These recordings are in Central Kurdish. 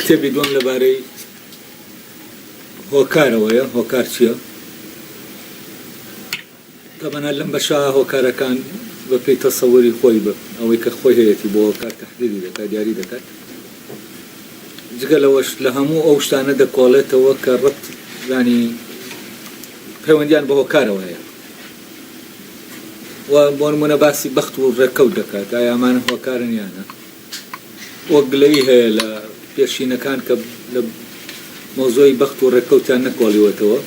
کتێبی دوم لەبارەی هۆکارەوەیە. هۆکار چییە؟ تەمەنە لەم بەشە هۆکارەکان بە پێی تەسەووری خۆی بە ئەوەی کە خۆی هەیەی بۆ هۆکار تەحلیلی دەکات، دیاری دەکات. جگە لەوەش لە هەموو ئەو شتانە دەکۆڵێتەوە کە ڕەت ینی پەیوەندیان بە هۆکارەوە هەیە. و بۆ نمونە باسی بەخت و ڕێکەوت دەکات، ئایا ئەمانە هۆکارن یانە؟ وەک گلەیی هەیە لە پێشینەکان کە لە مۆزۆی بەخت و ڕێکەوتیان نەکۆڵیوەتەوە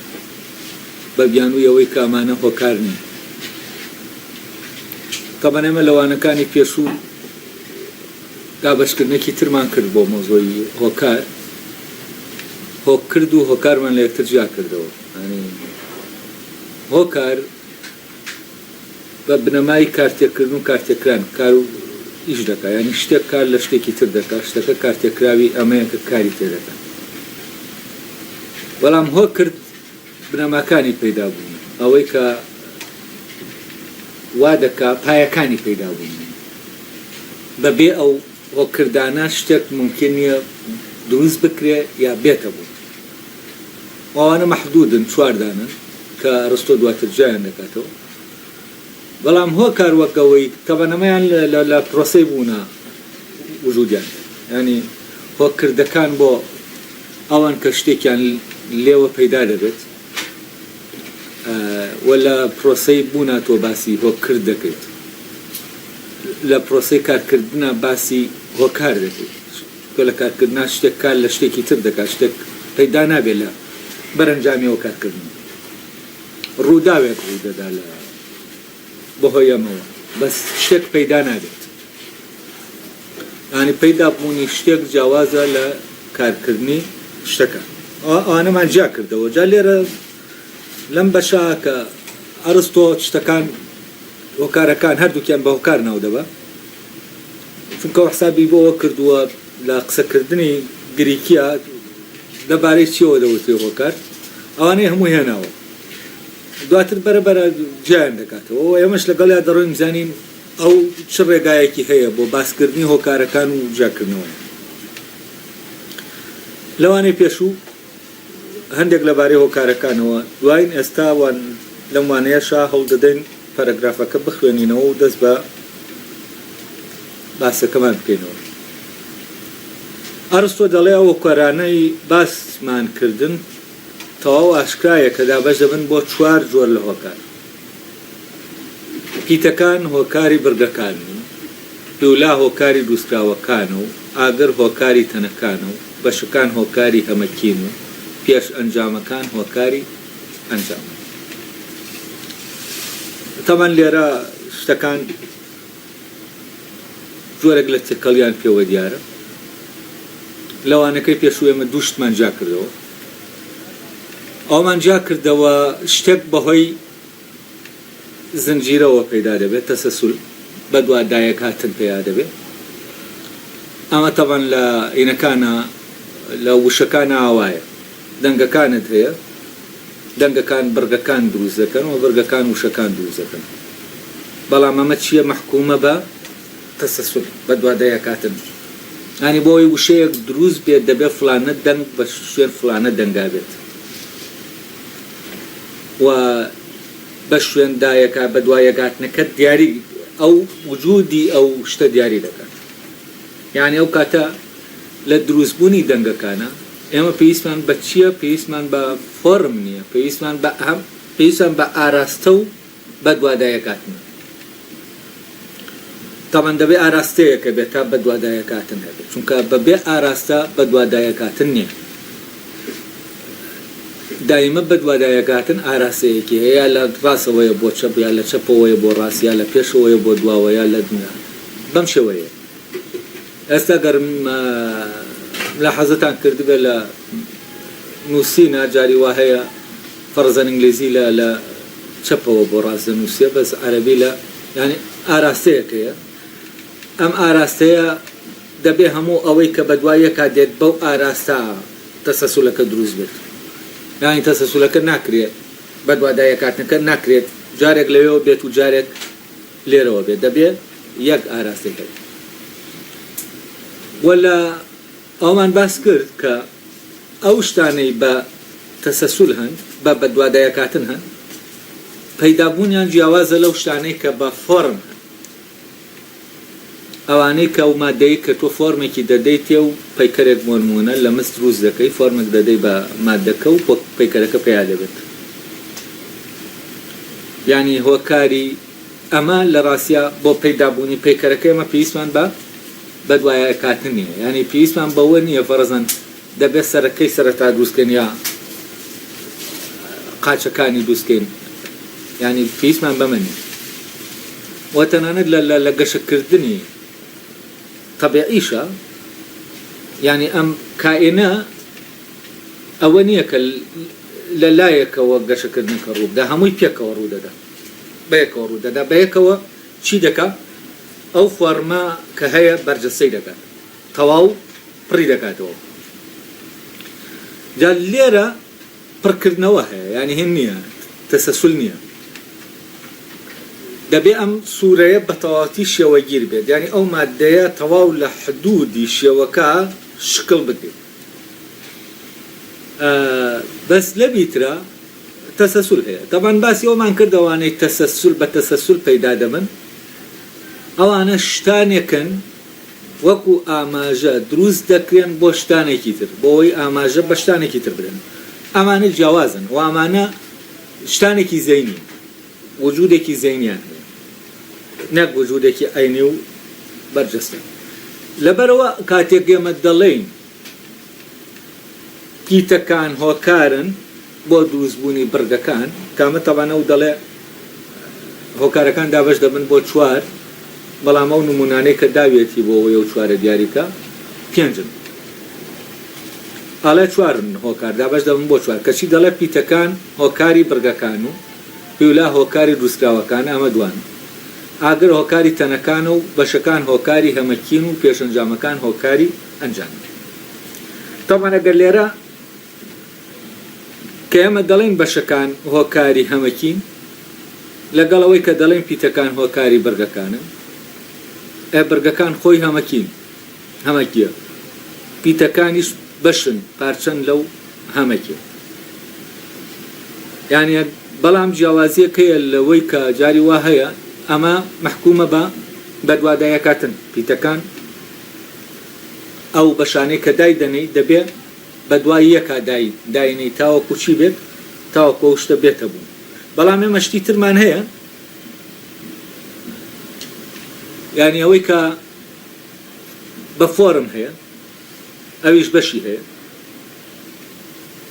بە بیانووی ئەوەی کە ئەمانە هۆکار نین. تەمەن ئێمە لەوانەکانی پێشوو دابەشکردنێکی ترمان کرد بۆ مۆزۆی هۆکار. هۆکرد و هۆکارمان لە یەکتر جیا کردەوە. هۆکار بە بنەمای کارتێکردن و کارتێکران کار و ئیش دەکات، ینی شتێک کار لە شتێکی تر دەکات، شتەکە کارتێکراوی ئەمەیە کە کاری تێ دەکات. بەڵام هۆکرد بنەماکانی پەیدا بوون، ئەوەی کە وا دەکات پایەکانی پەیدا بوون. بەبێ ئەو هۆکردانە شتێک ممکن نییە دروست بکرێ یا بێتە بوو. ئەوانە مەحدودن، چواردانن کە ئەرستۆ دواتر جیان دەکاتەوە. بەڵام هۆکار وەکەوەی تەبەنەمەیان لە پرۆسەی بوونە وجودیان، ینی هۆکردەکان بۆ ئەوان کە شتێکیان لێوە پەیدا دەبێت و لە پرۆسەی بوونا تۆ باسی هۆکرد دەکەیت، لە پرۆسەی کارکردنە باسی هۆکار دەکەیت. کە لە کارکردنا شتێک کار لە شتێکی تر دەکات، شتێک پەیدا نابێت لە بەرەنجامیەوە کارکردن، ڕووداوێک ڕوودەدا لە بەهۆی ئەمەوە، بەس شتێک پەیدا نابێت. ینی پەیدا بوونی شتێک جیاوازە لە کارکردنی شتەکە. ئەوانەمان جیا کردەوە. جا لێرە لەم بەشە کە ئەرستۆ شتەکان هۆکارەکان هەردووکیان بە هۆکار ناو دەبە، چونکە حسابی بۆەوە کردووە لە قسەکردنی گریکیە لەبارەی چیەوە دەوتێ هۆکار، ئەوانەی هەموو هێناوە، دواتر بەرەبەرە جیان دەکاتەوە. ئێمەش لەگەڵیا دەڕۆین زانین ئەو چ ڕێگایەکی هەیە بۆ باسکردنی هۆکارەکان و جاکردنەوە. لەوانەی پێشوو هەندێک لەبارەی هۆکارەکانەوە، دوایین ئێستاوان لەم وانەیەشا هەوڵدەدەین پەرەگرافەکە بخوێنینەوە و دەست بە باسەکەمان بکەینەوە. ئەرستۆ دەڵێ ئەو هۆکارانەی باسمان کردن تەواو ئاشکرایە کە دابەش دەبن بۆ 4 جۆر لە هۆکار. پیتەکان هۆکاری بردەکان و پیولا هۆکاری دووسراوەکان و ئاگر هۆکاری تەنەکان و بەشەکان هۆکاری هەمەکین و پێش ئەنجامەکان هۆکاری ئەنجام. تەمەن لێرە شتەکان جۆرێک لە تێکەڵیان پێوە دیارە. لەوانەکەی پێشوو ئێمە دوو شتمان جا کردەوە. ئەومان جا کردەوە شتێک بەهۆی زنجیرەوە پەیدا دەبێت، تەسەسول بە دوادایەک هاتن پێیا دەبێت. ئەمە تەبەن لە عینەکانە لە وشەکانە ئاوایە، دەنگەکانت هەیە، دەنگەکان بڕگەکان دروست دەکەن و بڕگەکان وشەکان دروست دەکەن. بەڵام ئەمە چییە؟ مەحکومە بە تەسەسول بە دوادایەک هاتن. ینی بۆی وشەیەک دروست بێت دەبێت فلانە دەنگ بە شوێن فلانە دەنگا بێت و بە شوێندایەکە بە دوایەگاتنەکە دیاری ئەو وجودی ئەو شتە دیاری دەکات. یعنی ئەو کاتە لە دروستبوونی دەنگەکانە ئێمە پێویستمان بە چییە؟ پێویستمان بە فۆرم نییە، پێویستمان بە ئاراستە و بە دوادایەکاتنە. تاوان دەبێ ئاراستەیەکە بێت تا بە دوادایەکاتن هەبێت، چونکە بەبێ ئاراستە بە دوادایەکاتن نییە. دایمە بە دوادایەکاتن ئاراستەیەکی هەیە، لە ڕاستەوەیە بۆ چەپ، یا لە چەپەوەیە بۆ ڕاست، یا لە پێشەوەیە بۆ دواوەیە لە دنیا بەم شێوەیە. ئێستا گەرم لە حەزتان کردبێ لە نووسینە جاری وا هەیە فەرزەن ئینگلیزی لە چەپەوە بۆ ڕاست دەنووسێ، بەس عەرەبی لە یعنی ئاراستەیەکەیە. ئەم ئاراستەیە دەبێ هەموو ئەوەی کە بە دوایەکە دێت بەو ئاراستە تەسەسولەکە دروست بێت. یعنی تەسەسولەکە ناکرێت بە دوادایەکاتنەکە ناکرێت جارێک لەوێەوە بێت و جارێک لێرەوە بێت، دەبێت یەک ئاراستەی هەیە. ولا ئەومان باس کرد کە ئەو شتانەی بە تەسەسول هەن بە بەدوادایەکاتن هەن پەیدابوونیان جیاوازە لەو شتانەی کە بە فۆرم هەن ئەوانەی کە ئەو مادەی کە تۆ فۆرمێکی دەدەیتێ و پەیکەرێک مۆنمونە لە مست دروست دەکەی فۆرمێک دەدەی بە مادەکە و پەیکەرەکە پێیا دەبێت یعنی هۆکاری ئەمە لە ڕاستیە بۆ پەیدابوونی پەیکەرەکە ئەمە پێویستمان بە بەدوایەکاتن نییە یعنی پێویستمان بەوە نییە فەرەزەن دەبێت سەرەکەی سەرەتا دروستکەن یا قاچەکانی دروستکەین یعنی پێویستمان بەمە نییە وە تەنانەت لە گەشەکردنی طبیعیشە یعنی ئەم کائینە ئەوە نییە کە لە لایەکەوە گەشەکردن کە ڕووبدا هەمووی پێکەوە ڕوودەدا بەیەکەوە ڕوودەدا بەیەکەوە چی دەکا ئەو فۆرمە کە هەیە بەرجەستەی دەکات تەواو پڕی دەکاتەوە جا لێرە پڕکردنەوە هەیە یعنی هێن نییە تەسەسول نییە دەبێ ئەم سوورەیە بە تەواوەتی شێوەگیر بێت یعنی ئەو مادەیە تەواو لە حدودی شێوەکە شکل بگرێت بەس لە بیترە تەسەسول هەیە طبعاً باسی ئەومان کردەوانەی تەسەسول بە تەسەسول پەیدا دەبن ئەوانە شتانێکن وەکو ئاماژە دروست دەکرێن بۆ شتانێکی تر بۆەوەی ئاماژە بە شتانێکی تر برن ئەمانە جیاوازن و ئەمانە شتانێکی زەینی وجودێکی زەینیان هەیە نەک وجودێکی ئەینی و بەرجەستە لەبەرەوە کاتێک ئێمە دەڵێین پیتەکان هۆکارن بۆ دروستبوونی بڕگەکان کامە تەوانە و دەڵێ هۆکارەکان دابش دەبن بۆ چوار بەڵام ئەو نمونانەی کە داوێتی بۆ ئەوەی ئەو چوارە دیاریکە پێنجن ئاڵێ چوارن هۆکار دابش دەبن بۆ چوار کەچی دەڵێ پیتەکان هۆکاری بڕگەکان و پیولا هۆکاری دروستکراوەکان ئەمە دوان ئاگر هۆکاری تەنەکان و بەشەکان هۆکاری هەمەکین و پێشەنجامەکان هۆکاری ئەنجام تەمان ئەگەر لێرە کە ئێمە دەڵێن بەشەکان هۆکاری هەمەکین لەگەڵەوەی کە دەڵێن پیتەکان هۆکاری بەرگەکانن بەرگەکان خۆی هەمەکیە پیتەکانیش بەشن پارچەن لەو هەمەکیە یعنی بەڵام جیاوازیەکەیە لەوەی کە جاری وا هەیە ئەمە محکومە بە بەدوادایەکاتن پیتەکان ئەو بەشانەی کە دای دەنەی دەبێت بە دوای یەکا داینەی تاوەکو چی بێت تاوەکو ئەو شتە بێتە بوو بەڵام ئێمە شتی ترمان هەیە یعنی ئەوەی کە بە فۆرم هەیە ئەویش بەشی هەیە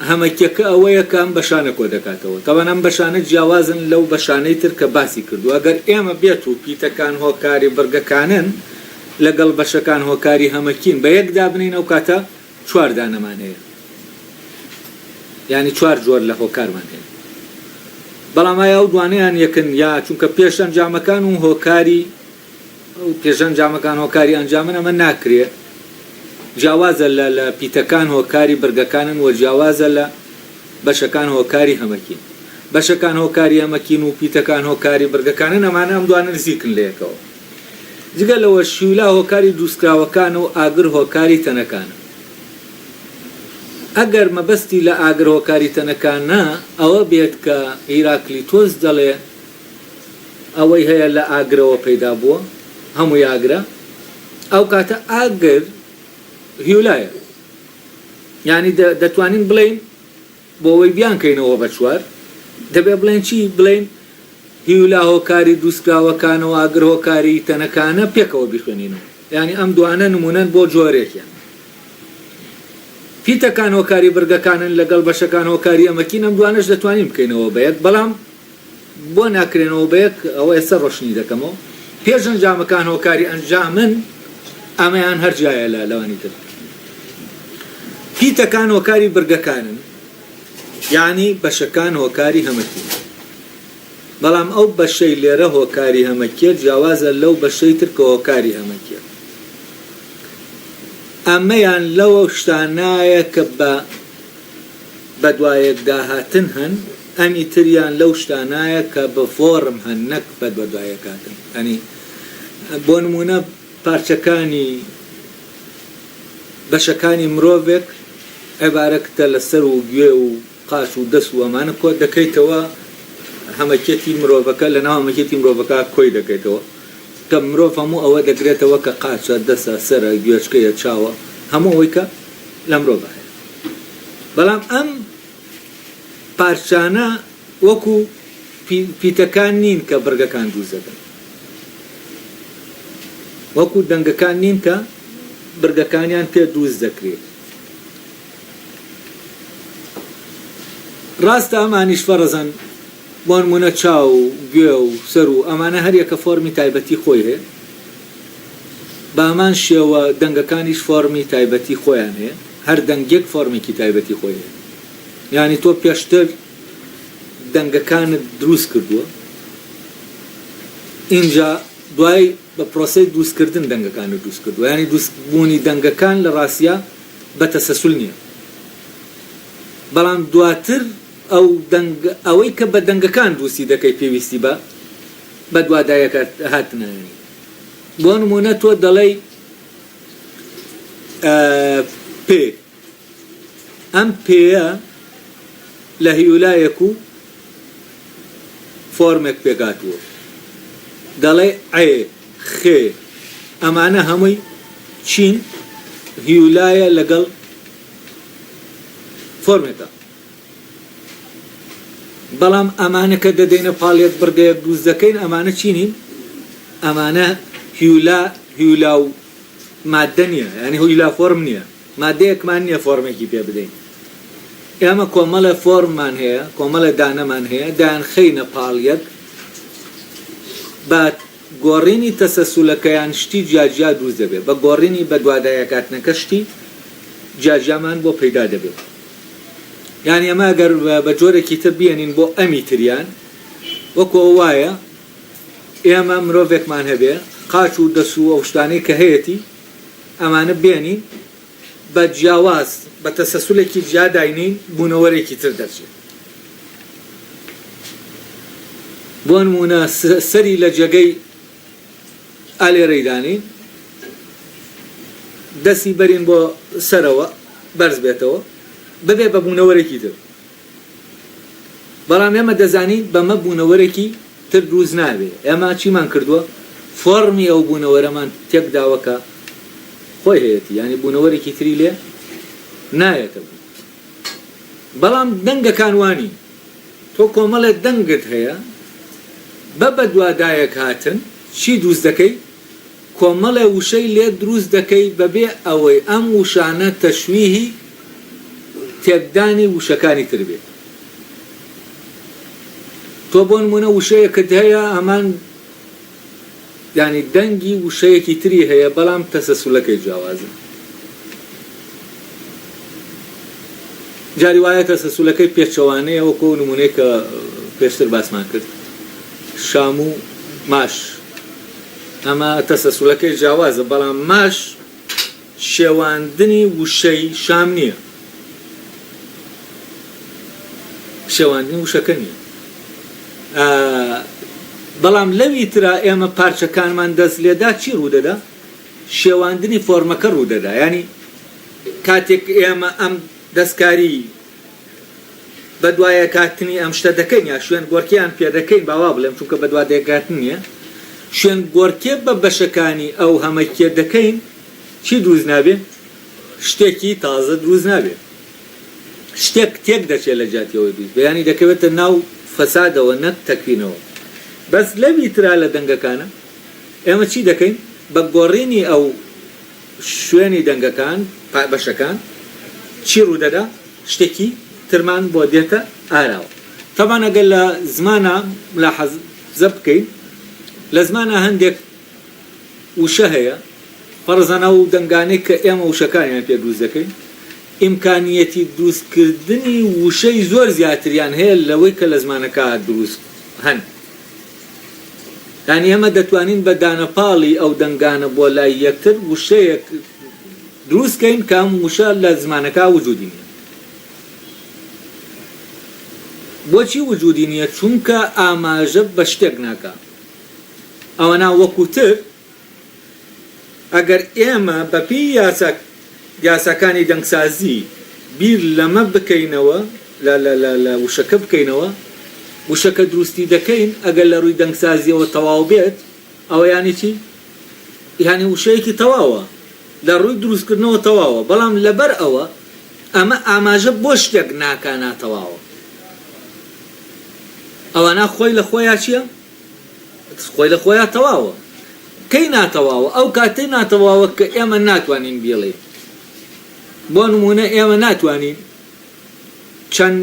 هەمەکیەکە ئەوەیە کە ئەم بەشانە کۆ دەکاتەوە تەوان ئەم بەشانە جیاوازن لەو بەشانەی تر کە باسی کردو ئەگەر ئێمە بێت و پیتەکان هۆکاری بڕگەکانن لەگەڵ بەشەکان هۆکاری هەمەکین بە یەکدا بنین ئەو کاتە چوار دانەمان هەیە یعنی چوار جۆر لە هۆکارمان هەیە بەڵام ئایا ئەو دوانەیان یەکن یا چونکە پێشەنجامەکان و هۆکاری پێشەنجامەکان هۆکاری ئەنجامن ئەمە ناکرێت جیاوازە لە پیتەکان هۆکاری بەرگەکانن و جیاوازە لە بەشەکان هۆکاری هەمەکین بەشەکان هۆکاری هەمەکین و پیتەکان هۆکاری بەرگەکانن ئەمانە ئەم دوانە نزیکن لە یەکەوە جگە لەوە شیولا هۆکاری دروستکراوەکان و ئاگر هۆکاری تەنەکانە ئەگەر مەبەستی لە ئاگر هۆکاری تەنەکانە ئەوە بێت کە هیراکلیتۆس دەڵێ ئەوەی هەیە لە ئاگرەوە پەیدا بووە هەمووی ئاگرە ئەو کاتە ئاگر هیولایە یعنی دەتوانین بڵێن بۆ ئەوەی بیانکەینەوە بە چوار دەبێ بڵێن چی بڵێن هیولا هۆکاری دروستکراوەکانەوە ئاگر هۆکاری تەنەکانە پێکەوە بیخوێنینەوە یعنی ئەم دوانە نمونەن بۆ جۆرێکیان پیتەکان هۆکاری بەرگەکانن لەگەڵ بەشەکان هۆکاری ئەمەکین ئەم دوانەش دەتوانین بکەینەوە بەیەک بەڵام بۆ ناکرێنەوە بەیەک ئەوە ئێستا ڕۆشنی دەکەمەوە پێشەنجامەکان هۆکاری ئەنجامن ئەمەیان هەرجایە لە لەوانی تر پیتەکان هۆکاری بەرگەکانن یعنی بەشەکان هۆکاری هەمەکین بەڵام ئەو بەشەی لێرە هۆکاری هەمەکیە جیاوازە لەو بەشەی تر کە هۆکاری هەمەکیە ئەمەیان لەوە شتانایە کە بە دوایەک داهاتن هەن ئەمی تریان لەو شتانایە کە بە فۆرم هەن نەک بە دوایەکاتن ئەنی بۆ نمونە پارچەکانی بەشەکانی مرۆڤێک عیبارەتە لەسەر و گوێ و قاش و دەست و ئەمانە کۆ دەکەیتەوە هەمەکێتی مرۆڤەکە لە ناو هەمەکێتی مرۆڤەکە کۆی دەکەیتەوە کە مرۆڤ هەموو ئەوە دەگرێتەوە کە قاچە دەسە سەرە گوێچکەیە چاوە هەموو ئەوەی کە لە مرۆڤ هەیە بەڵام ئەم پارچانە وەکو پیتەکان نین کە بەرگەکان دروست دەکەن وەکو دەنگەکان نین کە بەرگەکانیان پێ دروست دەکرێت ڕاستە ئەمانیش فەرەزەن بۆ نمونە چاو و گوێ و سەر و ئەمانە هەر یەکە فۆرمی تایبەتی خۆی هەیە بە ئەمان شێوە دەنگەکانیش فۆرمی تایبەتی خۆیان هەیە هەر دەنگێک فۆرمێکی تایبەتی خۆی هەیە یعنی تۆ پێشتر دەنگەکانت دروست کردووە اینجا دوای بە پرۆسەی دروستکردن دەنگەکانت دروست کردووە یعنی دروستبوونی دەنگەکان لە ڕاستیە بە تەسەسول نییە بەڵام دواتر ئەوەی کە بە دەنگەکان دروستی دەکەی پێویستی بە دوادایەکە هاتنانی بۆ نمونە تۆ دەڵێی پێ ئەم پێیە لە هیولایەک و فۆرمێک پێگاتووە دەڵێ ئێ خێ ئەمانە هەمووی چین هیولایە لەگەڵ فۆرمێکە بەڵام ئەمانە کە دەدەینە پاڵێت بڕگەیەک دروست دەکەین ئەمانە چینین ئەمانە هیولا و مادە نییە یعنی هیولا فۆرم نییە مادەیەکمان نییە فۆرمێکی پێ بدەین ئێمە کۆمەڵە فۆرممان هەیە کۆمەڵە دانەمان هەیە دایان خەینە پاڵیەک بە گۆڕینی تەسەسولەکەیان شتی جیاجیا دروست دەبێت بە گۆڕینی بە دوادایەکاتنەکە شتی جیاجیامان بۆ پەیدا دەبێت یعنی ئەمە ئەگەر بە جۆرێکی تر بێنین بۆ ئەمی تریان وەکو وایە ئێمە مرۆڤێکمان هەبێ قاچ و دەس و ئەو شتانەی کە هەیەی ئەمانە بێنین بە جیاواز بە تەسەسولێکی جیاداینین بوونەوەرێکی تر دەچێت بۆ نمونە سەری لە جێگەی ئالێرەیدانین دەستی بەرین بۆ سەرەوە بەرز بێتەوە ببێ بە بوونەوەرێکی تر بەڵام ئێمە دەزانین بەمە بوونەوەرێکی تر دروست نابێ ئێمە چیمان کردووە فۆرمی ئەو بوونەوەرەمان تێکداوەکە خۆی هەیەی ینی بوونەوەرێکی تری لێ نایەتە بوو بەڵام دەنگەکان وانی تۆ کۆمەڵێک دەنگت هەیە بە دوادایەک هاتن چی دروست دەکەی کۆمەڵێ وشەی لێ دروست دەکەی بەبێ ئەوەی ئەم وشانە تەشویهی تێکدانی وشەکانی تر بێت تۆ بۆ نمونە وشەیەکت هەیە ئەمان ینی دەنگی وشەیەکی تری هەیە بەڵام تەسەسولەکەی جیاوازە جاری وایە تەسەسولەکەی پێچەوانەیە وەکو نمونەی کە پێشتر باسمان کرد شام و ماش ئەمە تەسەسولەکەی جیاوازە بەڵام ماش شێواندنی وشەی شام نییە شێواندنی وشەکە نییە بەڵام لەوی ترا ئێمە پارچەکانمان دەست لێدا چی ڕوودەدا شێواندنی فۆرمەکە ڕوودەدا ینی کاتێک ئێمە ئەم دەستکاری بە دوایەکاتنی ئەم شتە دەکەین یا شوێن گۆرکیان پێ دەکەین باوا بڵێم چونکە بە دوادەکاتن نییە شوێن گۆرکێ بە بەشەکانی ئەو هەمەکێ دەکەین چی دروست نابێ شتێکی تازە دروست نابێ شتێک تێک دەچێت لە جاتیەوەی دروست بەیانی دەکەوێتە ناو فەسادەوە نەک تەکوینەوە بەس لەوی ترا لە دەنگەکانە ئێمە چی دەکەین بە گۆڕینی ئەو شوێنی دەنگەکان بەشەکان چی ڕوودەدا شتێکی ترمان بۆ دێتە ئاراوە تەبان ئەگەر لە زمانە ملاحەزە بکەین لە زمانە هەندێک وشە هەیە فەرزانە و دەنگانەی کە ئێمە وشەکانیان پێ دروست دەکەین ئیمکانیەتی دروستکردنی وشەی زۆر زیاتریان هەیە لەوەی کە لە زمانەکە دروست هەن یعنی ئێمە دەتوانین بە دانەپاڵی ئەو دەنگانە بۆ لای یەکتر وشەیەک دروستکەین کە ئەم وشە لە زمانەکە وجودی نییە بۆچی وجودی نییە چونکە ئاماژە بە شتێک ناکە ئەوەنا وەکوتر ئەگەر ئێمە بەپی یاسا یاساکانی دەنگسازی بیر لەمە بکەینەوە لە وشەکە بکەینەوە وشەکە دروستی دەکەین ئەگەر لە ڕووی دەنگسازیەوە تەواو بێت ئەوە یانی چی؟ یانی وشەیەکی تەواوە لە ڕووی دروستکردنەوە تەواوە بەڵام لەبەر ئەوە ئەمە ئاماژە بۆ شتێک ناکاناتەواوە ئەوانە خۆی لە خۆیان چییە؟ خۆی لە خۆیان تەواوە کەی ناتەواوە ئەو کاتەی ناتەواوە کە ئێمە ناتوانین بێڵێ بۆ نمونە ئێمە ناتوانین چەند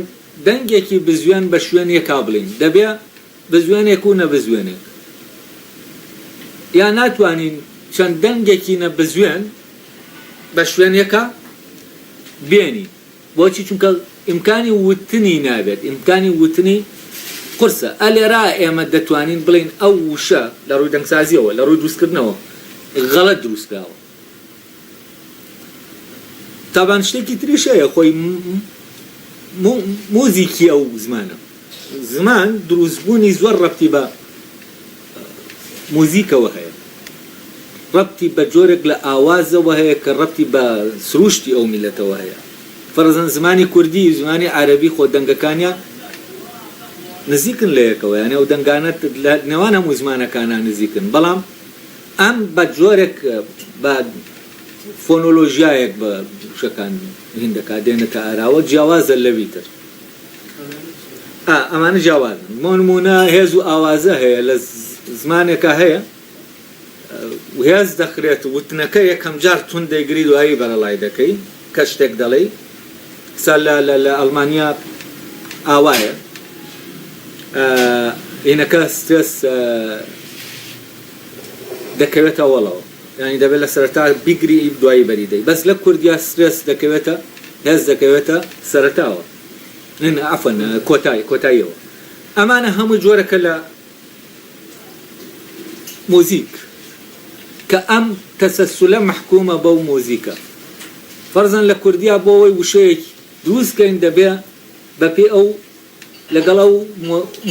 دەنگێکی بزوێن بە شوێنێکا بڵین دەبێ بزوێنێک و نەبزوێنێک یا ناتوانین چەند دەنگێکی نەبزوێن بە شوێنێکە بێنی بۆچی چونکە ئیمکانی وتنی نابێت ئیمکانی وتنی قرسە ئەلێرا ئێمە دەتوانین بڵین ئەو وشە لە ڕووی دەنگسازیەوە لە ڕووی دروستکردنەوە غەڵەت دروستکراوە تابان شتێکی تریش هەیە خۆی موزیکی ئەو زمانە زمان دروستبوونی زۆر ڕەبتی بە موزیکەوە هەیە ڕەبتی بە جۆرێک لە ئاوازەوە هەیە کە ڕەبتی بە سروشتی ئەو میلەتەوە هەیە فەرزەن زمانی کوردی زمانی عەرەبی خۆ دەنگەکانیان نزیکن لە یەکەوە یانێ ئەو دەنگانە نێوان هەموو زمانەکانە نزیکن بەڵام ئەم بە جۆرێک بە فۆنۆلۆژیایەک بە شەکان هندەکە دێنێتە ئاراوە جیاوازە لەوی تر ئەمانە جیاوازن نمونە هێز و ئاوازە هەیە لە زمانێکە هەیە هێز دەخرێت وتنەکە یەکەم جار تون دەیگری دوایی بەرەڵای دەکەی کە شتێک دەڵێ لە ئەڵمانیا ئاوایە ئینەکە سترس دەکەوێتە وەڵەوە یعنی دەبێت لە سەرەتا بیگری دوایی بەریدەی بەس لە کوردیا سترس دەکەوێتە هێز دەکەوێتە سەرەتاوە عەفەن کۆتاییەوە ئەمانە هەموو جۆرەکە لە موزیک کە ئەم تەسەسولە محکومە بەو موزیکە فەرزەن لە کوردیا بۆ ئەوەی وشەیەک دروستکەین دەبێ بەپێ ئەو لەگەڵ ئەو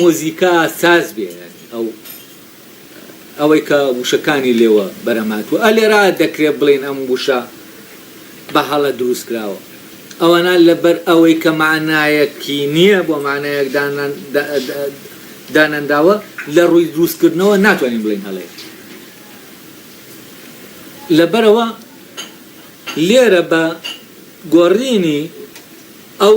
مۆزیکا ساز بێ ئەوەی کە وشەکانی لێوە بەرەماتوە ئەلێرا دەکرێت بڵێن ئەم وشە بە هەڵە دروست کراوە ئەوەنە لەبەر ئەوەی کە معنایەکی نییە بۆ معنایەک دانەنداوە لە ڕووی دروستکردنەوە ناتوانین بڵین هەڵەیە لەبەرەوە لێرە بە گۆڕینی ئەو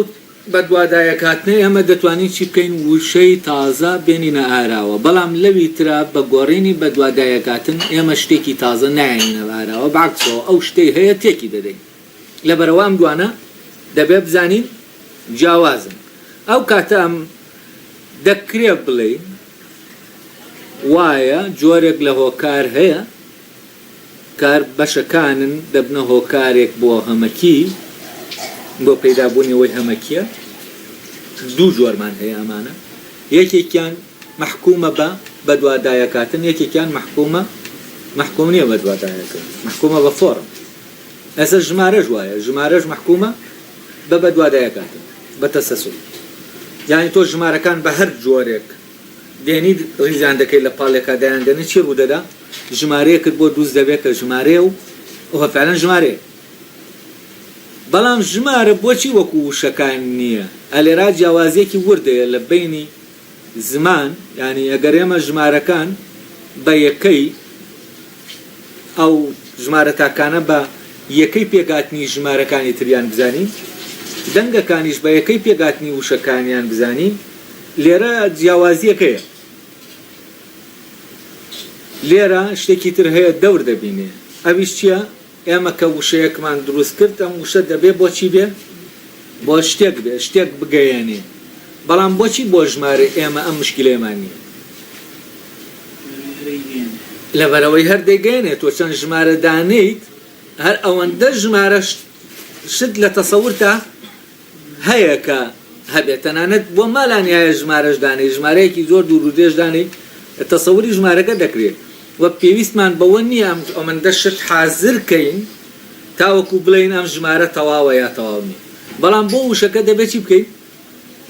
بە دووادایەکاتنێ ئەمە دەتوانین چی بکەین وشەی تازە بێنینە ئاراوە بەڵام لەوی ترا بە گۆڕینی بە دووادایەکاتن ئێمە شتێکی تازە نایەنینە ئاراوە بەعکسەوە ئەو شتەی هەیە تێکی دەدەین لەبەرەوە ئەم دوانە دەبێت بزانین جیاوازن ئەو کاتە ئەم دەکرێت بڵێین وایە جۆرێک لە هۆکار هەیە کار بەشەکانن دەبنە هۆکارێک بۆ هەمەکی بۆ پەیدابوونەوەی هەمەکیە دوو جۆرمان هەیە ئەمانە یەکێکیان محکومە بە دووادایەکاتن یەکێکیان محکوم نییە بە دووادایەکە محکومە بە فۆرم ئەسەر ژمارەش وایە ژمارەش محکومە بە دووادایەکاتن بە تەسەسول یعنی تۆ ژمارەکان بە هەر جۆرێک دێنی ڕیزان دەکەی لە پاڵێکا دایاندێنی چی ڕوودەدا ژمارەیەکت بۆ دروست دەبێت کە ژمارە و ئەوە فعلەن ژمارەیە بەڵام ژمارە بۆچی وەکو وشەکان نییە ئەلێرا جیاوازیەکی وردەیە لە بینی زمان ینی ئەگەر ئێمە ژمارەکان بە یەکەی ئەو ژمارە تاکانە بە یەکەی پێگاتنی ژمارەکانی تریان بزانین دەنگەکانیش بە یەکەی پێگاتنی وشەکانیان بزانین لێرە جیاوازیەکەیە لێرە شتێکی تر هەیە دەور دەبینێ ئەویش چییە؟ ئێمە کە وشەیەکمان دروست کرد ئەم وشە دەبێت بۆچی بێ؟ بۆ شتێک بێ شتێک بگەیەنێ بەڵام بۆچی بۆ ژمارە ئێمە ئەم مشکلەیەمان نییە لەبەرەوەی هەر دەیگەێنێت تۆ چەند ژمارە دانیت هەر ئەوەندە ژمارە شت لە تەسەورتا هەیە کە هەبێت تەنانەت بۆ مالانیایە ژمارەش دانەی ژمارەیەکی زۆر دوور و درێژ دانەی تەسەوری ژمارەکە دەکرێت وە پێویستمان بەوە نییە ئەمەندە شت حازرکەین تاوەکو بڵێن ئەم ژمارە تەواوە یا تەواو نیە بەڵام بۆ وشەکە دەبێت چی بکەین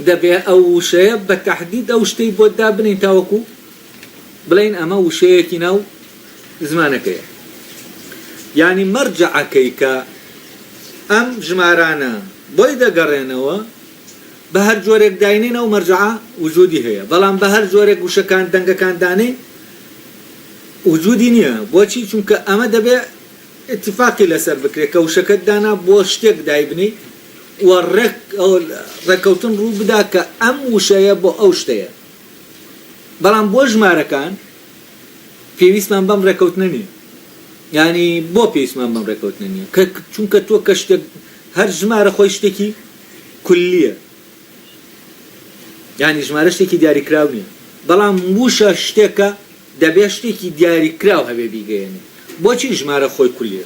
دەبێت ئەو وشەیە بە تەحدید ئەو شتەی بۆ دابنین تاوەکو بڵێن ئەمە وشەیەکی ناو زمانەکەیە یعنی مەرجەعەکەی کە ئەم ژمارانە بۆی دەگەڕێنەوە بە هەر جۆرێک داینێنە و مەرجعە وجودی هەیە بەڵام بە هەر جۆرێک وشەکان دەنگەکان دانێ وجودی نییە بۆچی چونکە ئەمە دەبێت اتفاقی لەسەر بکرێت کە وشەکەت دانا بۆ شتێک دایبنی و ڕێکەوتن ڕوو بدا کە ئەم وشەیە بۆ ئەو شتەیە بەڵام بۆ ژمارەکان پێویستمان بەم ڕێکەوتنە نییە یعنی بۆ پێویستمان بەم ڕێکەوتنە نییە چونکە تۆ کە شتێک هەر ژمارە خۆی شتێکی کولیە یعنی ژمارە شتێکی دیاریکراو نییە بەڵام وشە شتێکە دەبێت شتێکی دیاریکراو هەبێ بیگەیەنێ بۆچی ژمارە خۆی کولیە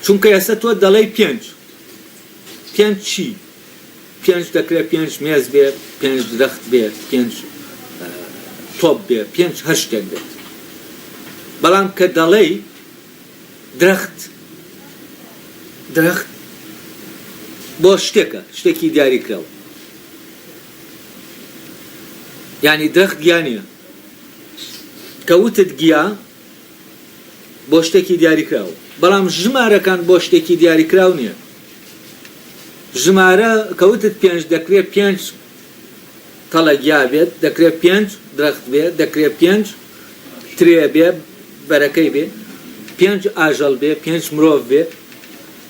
چونکە ئێستا تۆ دەڵێی 5 چی 5 دەکرێت 5 مێز بێ 5 درەخت بێ 5 تۆپ بێ 5 هەر شتێک بێت بەڵام کە دەڵێی درەخت بۆ شتێکە شتێکی دیاریکراوە یعنی درەخت گیانیە کە وتت گیا بۆ شتێکی دیاریکراوە بەڵام ژمارەکان بۆ شتێکی دیاریکراو نییە ژمارە کەوتت 5 دەکرێت 5 تەڵە گیا بێت دەکرێت 5 درەخت بێت دەکرێت 5 ترێ بێ بەرەکەی بێ 5 ئاژەڵ بێ 5 مرۆڤ بێ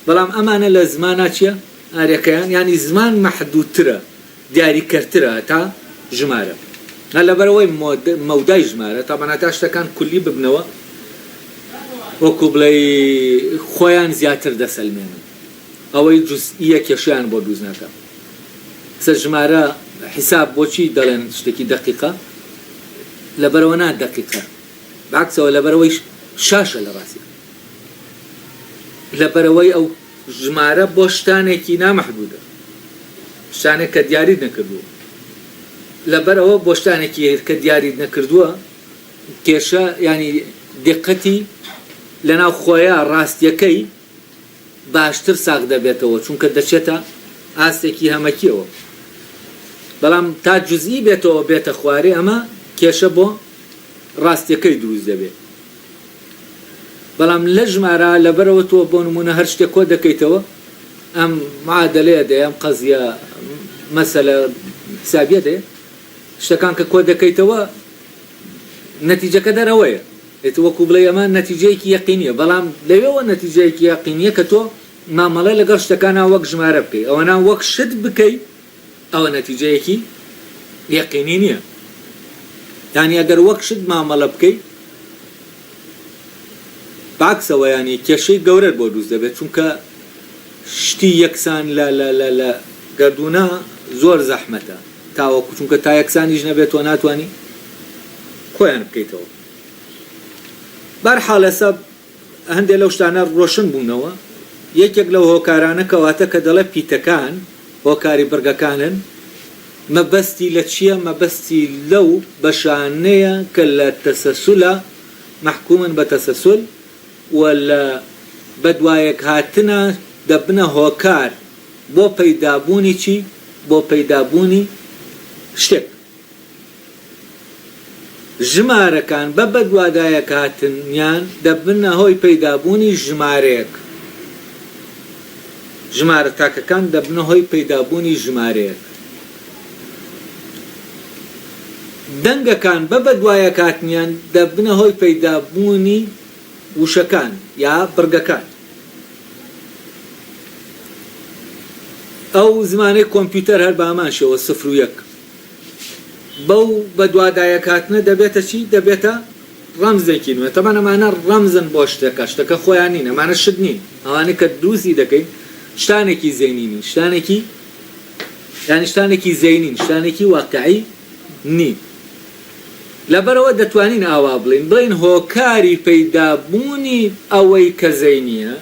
بەڵام ئەمانە لە زمانە چییە ئارێکەیان ینی زمان مەحدودترە دیاریکەرترە تا ژمارە لەبەرەوەی مەودای ژمارە تابەناتا شتەکان کولی ببنەوە وەکو بڵێ خۆیان زیاتر دەسەلمێنن ئەوەی جوزئیە کێشیان بۆ دروست ناکە سەر ژمارە حیساب بۆچی دەڵێن شتێکی دقیقە لەبەرەوە نا دقیقە بەعکسەوە لەبەرەوەی شاشە لە ڕاستی لەبەرەوەی ئەو ژمارە بۆ شتانێکی نامەحدودە شتانێک کە دیاریت نەکردووە لەبەرەوە بۆ شتانێکی کە دیاریت نەکردووە کێشە ینی دقەتی لەناو خۆیە ڕاستیەکەی باشتر ساغ دەبێتەوە چونکە دەچێتە ئاستێکی هەمەکیەوە بەڵام تا جزئی بێتەوە بێتە خوارێ ئەمە کێشە بۆ ڕاستیەکەی دروست دەبێت بەڵام لە ژمارە لەبەرەوە تۆ بۆ نمونە هەر شتێک کۆ دەکەیتەوە ئەم معادلەیە دەیە ئەم قەزیە مەسەلە حسابیە دەیە شتەکان کە کۆ دەکەیتەوە نەتیجەکە دەرەوەیە وەکو بڵێ ئەمە نەتیجەیەکی یەقینیە بەڵام لەوێەوە نەتیجەیەکی یەقینیە کە تۆ مامەڵە لەگەڵ شتەکانە وەک ژمارە بکەیت ئەوەنا وەک شت بکەیت ئەوە نەتیجەیەکی یەقینی نییە یعنی ئەگەر وەک شت مامەڵە بکەیت بەعکسەوە ینی کێشەی گەورە بۆ دروست دەبێت چونکە شتی یەکسان لە گەردوونە زۆر زەحمەتە تاوەکو چونکە تا یەکسانیش نەبێت تۆ ناتوانانی خۆیان بکەیتەوە بەرحاڵ ئێستا هەندێک لەو شتانە ڕۆشن بوونەوە یەکێک لەو هۆکارانە کەواتە کە دەڵێ پیتەکان هۆکاری بەرگەکانن مەبەستی لە چییە مەبەستی لەو بەشانەیە کە لە تەسەسولە محکومن بە تەسەسول و لە بەدوایەک هاتنە دەبنە هۆکار بۆ پەیدابوونی چی بۆ پەیدابوونی شتێک ژمارەکان بە بەدوادایەک هاتنیان دەبنە هۆی پەیدابوونی ژمارەیەک ژمارە تاکەکان دەبنە هۆی پەیدابوونی ژمارەیەک دەنگەکان بە بەدوایەک هاتنیان دەبنە هۆی پەیدابوونی وشەکان یا بڕگەکان ئەو زمانەی کۆمپیوتەر هەر بامان شەوە 0 و 1 بەو بەدوادایەکاتنە دەبێتە چی دەبێتە ڕەمزێکی نوێ تەمان ئەمانە ڕەمزن بۆ شتەکە خۆیان نین ئەمانە شت نین ئەوانە کە دروستی دەکەین شتانێکی زەینینی شتانێکی یعنی شتانێکی زەینین شتانێکی واقعی نین لەبەرەوە دەتوانین ئاوا بڵین هۆکاری پەیدابوونی ئەوەی کە زەینیە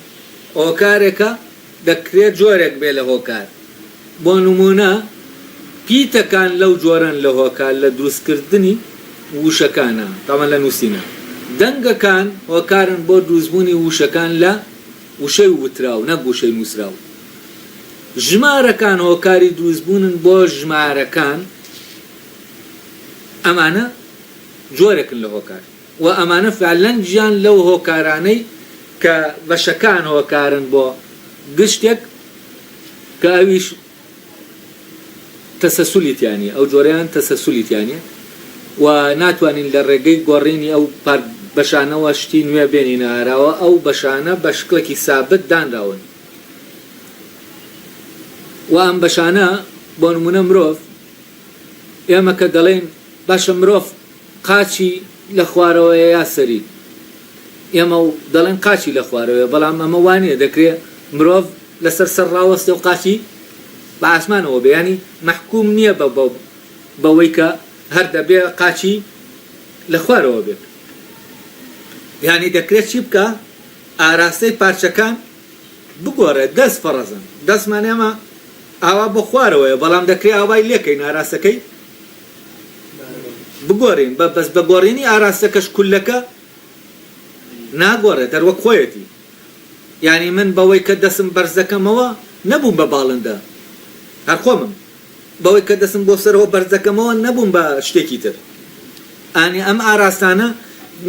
هۆکارێکە دەکرێت جۆرێک بێ لە هۆکار بۆ نمونە پیتەکان لەو جۆرن لە هۆکار لە دروستکردنی وشەکانە تامان لە نووسینە دەنگەکان هۆکارن بۆ دروستبوونی وشەکان لە وشەی وتراو نەک وشەی نووسراو ژمارەکان هۆکاری دروستبوونن بۆ ژمارەکان ئەمانە جۆرێکن لە هۆکار و ئەمانە فعلەن گیان لەو هۆکارانەی کە بەشەکان هۆکارن بۆ گشتێک کە ئەویش تەسەسولیتیانە ئەو جۆرەیان تەسەسولیتیانە و ناتوانین لە ڕێگەی گۆڕینی ئەو بەشانەوە شتی نوێ بێنینە ئاراوە ئەو بەشانە بە شکڵێکی سابت دانراون و ئەم بەشانە بۆ نمونە مرۆڤ ئێمە کە دەڵێن باشە مرۆڤ قاچی لە خوارەوەیە یا سەری ئێمە دەڵێن قاچی لە خوارەوەیە بەڵام ئەمە وانە دەکرێت مرۆڤ لەسەر سەر ڕاوەستێ و قاچی بە ئاسمانەوە بێ ینی مەحکوم نییە بەوەی کە هەر دەبێ قاچی لە خوارەوە بێت یعنی دەکرێت چی بکە ئاراستەی پارچەکان بگۆڕێت دەست فەڕەزن دەستمان ئێمە ئاوا بۆ خوارەوەیە بەڵام دەکرێت ئاوای لێکەین ئاراستەکەی بگۆڕین بەس بە گۆڕینی ئاراستەکەش کولەکە ناگۆڕێت هەروەک خۆیەتی یعنی من بەوەی کە دەسم بەرز دەکەمەوە نەبووم بە باڵندە هەر خۆمم بەوەی کە دەسم بۆ سەرەوە بەرز دەکەمەوە نەبووم بە شتێکی تر ئانی ئەم ئاراستانە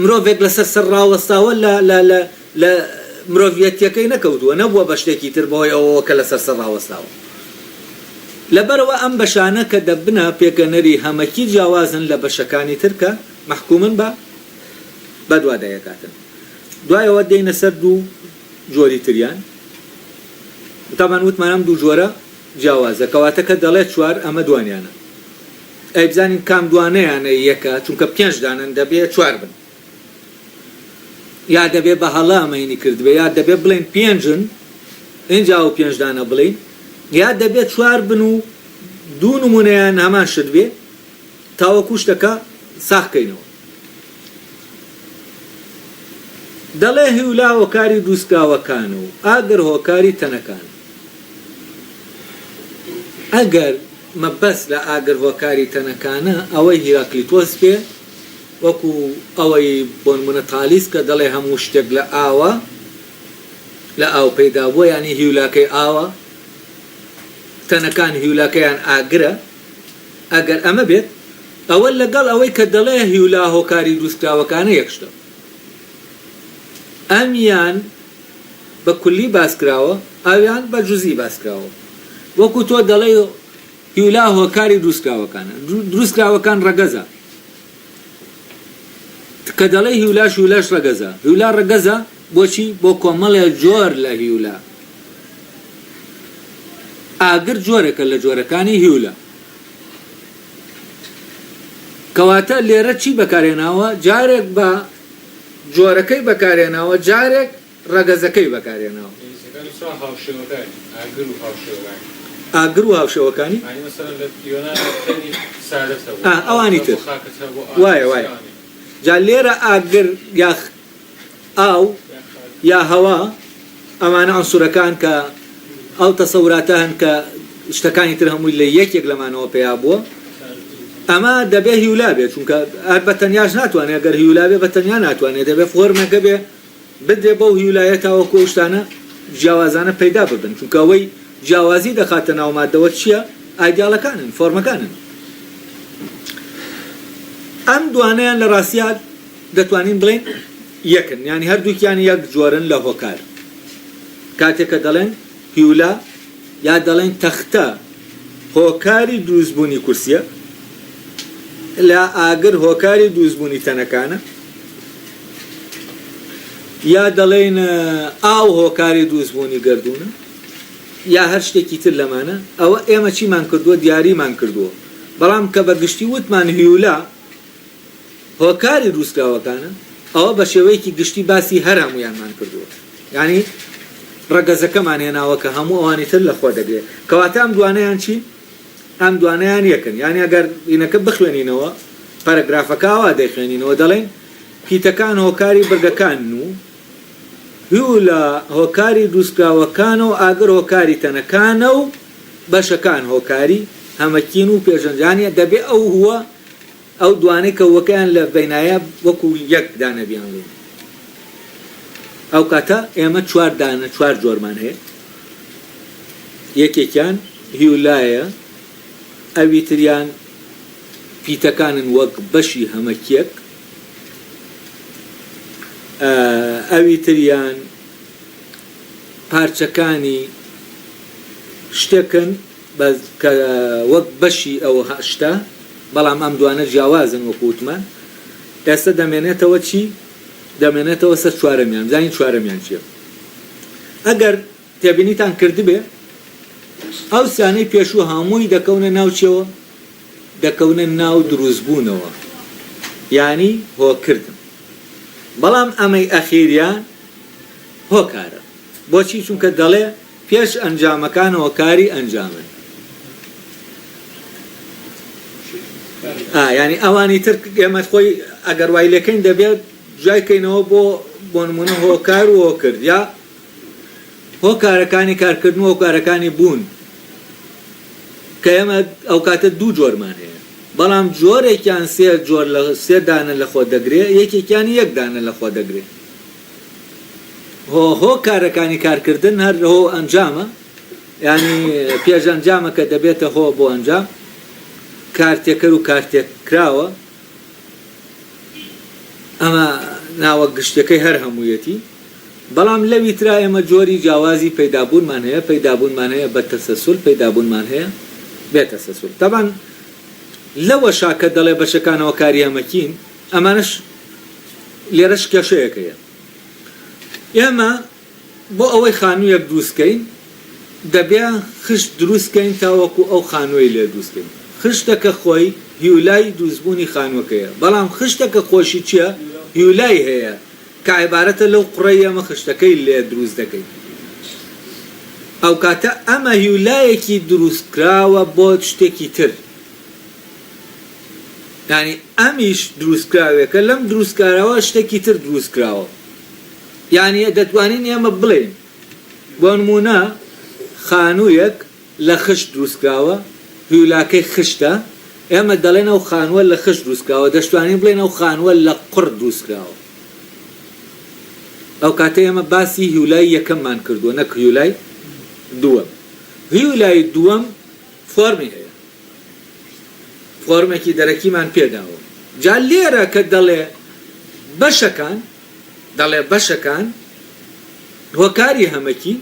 مرۆڤێک لەسەر سەر ڕاوەستاوە لە مرۆڤیەتیەکەی نەکەوتووە نەبووە بە شتێکی تر بەوەی ئەوەوە کە لەسەر سەر ڕاوەستاوە لەبەرەوە ئەم بەشانە کە دەبنە پێکەنەری هەمەکی جیاوازن لە بەشەکانی تر کە مەحکومن بە دوادایەکاتن دوایەوە دێنە سەر دوو جۆری تریان تامان وتمانم دوو جۆرە جیاوازە کەواتە کە دەڵێت چوار ئەمە دوانیانە ئەی بزانین کام دوانەیانە یەکە چونکە 5 دانن دەبێت 4 بن یا دەبێت بە هەڵا ئەمەینی کردبێ یا دەبێت بڵێن 5 اینجا و 5 دانە بڵین یا دەبێت 4 بن و دوو نمونەیان هەمان شت بێ تاوەکو شتەکە ساخکەینەوە دەڵێ هیولا هۆکاری دروستکراوەکان و ئاگەر هۆکاری تەنەکان ئەگەر مەبەست لە ئاگەر هۆکاری تەنەکانە ئەوەی هیراکلیتۆس بێ وەکو ئەوەی بۆ نمونە تالیس کە دەڵێ هەموو شتێک لە ئاوە لە ئاو پەیدا بووە یعنی هیولاکەی ئاوە تەنەکان هیولاکەیان ئاگرە ئەگەر ئەمە بێت ئەوە لەگەڵ ئەوەی کە دەڵێ هیولا هۆکاری دروستکراوەکانە یەکشتە ئەمیان بە کولی باسکراوە ئەویان بە جوزی باسکراوە وەکو تۆ دەڵێ هیولا هۆکاری دروستکراوەکانە دروستکراوەکان ڕەگەزە کە دەڵێ هیولاش ڕەگەزە هیولا ڕەگەزە بۆچی بۆ کۆمەڵێ جۆر لە هیولا ئاگر جۆرێکە لە جۆرەکانی هیولا کەواتە لێرە چی بەکارێناوە جارێک بە جۆرەکەی بەکارێناوە جارێک ڕەگەزەکەی بەکارێناوە ئاگر و هاوشێوەکانی ئەوانی تر وایە جا لێرە ئاگر یا ئاو یا هەوا ئەمانە ئەنسوورەکان کە ئەو تەسەوراتە هەن کە شتەکانی تر هەمووی لە یەکێک لەمانەوە پێیا بووە ئەمە دەبێ هیولا بێت چونکە هەر بە تەنیاش ناتوانێت گەر هیولا بێ بە تەنیا ناتوانێت دەبێت فۆرمەکە بێ بدێ بەو هیولایەتەوە کۆشتانە جیاوازانە پەیدا ببن چونکە ئەوەی جیاوازی دەخاتە ناو مادەوە چییە؟ ئایدیاڵەکانن فۆرمەکانن ئەم دوانەیان لە ڕاستیات دەتوانین بڵێن یەکن یعنی هەردووکیان یەک جۆرن لە هۆکار کاتێککە دەڵێن هیولا یا دەڵێن تەختە هۆکاری دروستبوونی کورسیە لە ئاگر هۆکاری دروستبوونی تەنەکانە یا دەڵێن ئاو هۆکاری دروستبوونی گەردوونە یا هەر شتێکی تر لەمانە ئەوە ئێمە چیمان کردووە دیاریمان کردووە بەڵام کە بەگشتی وتمان هیولا هۆکاری دروستکراوەکانە ئەوە بە شێوەیەکی گشتی باسی هەر هەمویانمان کردووە یعنی ڕەگەزەکەمان هێناوە کە هەموو ئەوانی تر لەخۆ دەگرێت کەواتە ئەم دوانەیان چی؟ ئەم دوانەیان یەکن یعنی ئەگەر ئینەکە بخوێنینەوە پەرەگرافەکەوە دەیخوێنینەوە دەڵێن پیتەکان هۆکاری بەرگەکان و هیولا هۆکاری دروستکراوەکانە و ئاگر هۆکاری تەنەکانە و بەشەکان هۆکاری هەمەکین و پێژەنجانیە دەبێ ئەو هووە ئەو دوانەی کە وەکەیان لە بەینایە وەکو یەک دانەبیان لێ ئەو کاتە ئێمە 4 دانە 4 جۆرمان هەیە یەکێکیان هیولایە ئەوی تریان پیتەکانن وەک بەشی هەمەکیەک ئەوی تریان پارچەکانی شتێکن کە وەک بەشی ئەو هەشتا بەڵام ئەم دوانە جیاوازن وەکوتمان ئێستا دەمێنێتەوە چی؟ دەمێنێتەوە سەر چوارەمیان زانین چوارەمیان چییە؟ ئەگەر تێبینیتان کردبێ ئەو سانەی پێشوو هەمووی دەکەونە ناوچەوە دەکەونە ناو دروستبوونەوە یعنی هۆکردن بەڵام ئەمەی ئەخیریان هۆکارە بۆچی چونکە دەڵێ پێش ئەنجامەکان هۆکاری ئەنجامن یعنی ئەوانی تر ئێمە خۆی ئەگەر وای لەکەین دەبێت جایکەینەوە بۆ نمونە هۆکار و هۆکرد یا هۆکارەکانی کارکردن و هۆکارەکانی بوون کە ئێمە ئەو کاتە دوو جۆرمان هەیە بەڵام جۆرێکیان سێ دانە لە خۆ دەگرێت یەکێکیان یەک دانە لە خۆ دەگرێت هۆکارەکانی کارکردن هەر هۆ ئەنجامە ینی پێش ئەنجامە کە دەبێتە هۆ بۆ ئەنجام کارتێکەر و کارتێکراوە ئەمە ناوە گشتەکەی هەر هەموویەتی بەڵام لەوی ترا ئێمە جۆری جیاوازی پەیدابوونمان هەیە پەیدابوونمان هەیە بە تەسەسول پەیدابوونمان هەیە بێت تەسەسول تەبان لەوە شاکە دەڵێ بەشەکانەوە کاری ئەمەکین ئەمانش لێرەش کێشەیەکەیە ئێمە بۆ ئەوەی خانوویەک دروستکەین دەبێ خشت دروستکەین تاوەکو ئەو خانووی لێ دروستکەین خشتەکە خۆی هیولای دروستبوونی خانووەکەیە بەڵام خشتەکە خۆشی چییە؟ هیولای هەیە کە عیبارەتە لەو قوڕەی ئەمە خشتەکەی لێ دروست دەکەین ئەو کاتە ئەمە هیولایەکی دروستکراوە بۆ شتێکی تر یعنی ئەمیش دروستکراوێکە لەم دروستکراوە شتێکی تر دروستکراوە یعنی دەتوانین ئێمە بڵێن بۆ نمونە خانوویەک لە خشت دروستکراوە هیولاکەی خشتە ئێمە دەڵێن ئەو خانووە لە خشت دروستکراوە دەشتوانین بڵێن ئەو خانووە لە قوڕ دروستکراوە ئەو کاتە ئێمە باسی هیولای یەکەممان کردووە نەک هیولای دووەم هیولای دووەم فۆرمی هەیە فۆرمێکی دەرەکیمان پێداوە جا لێرە کە دەڵێ بەشەکان هۆکاری هەمەکی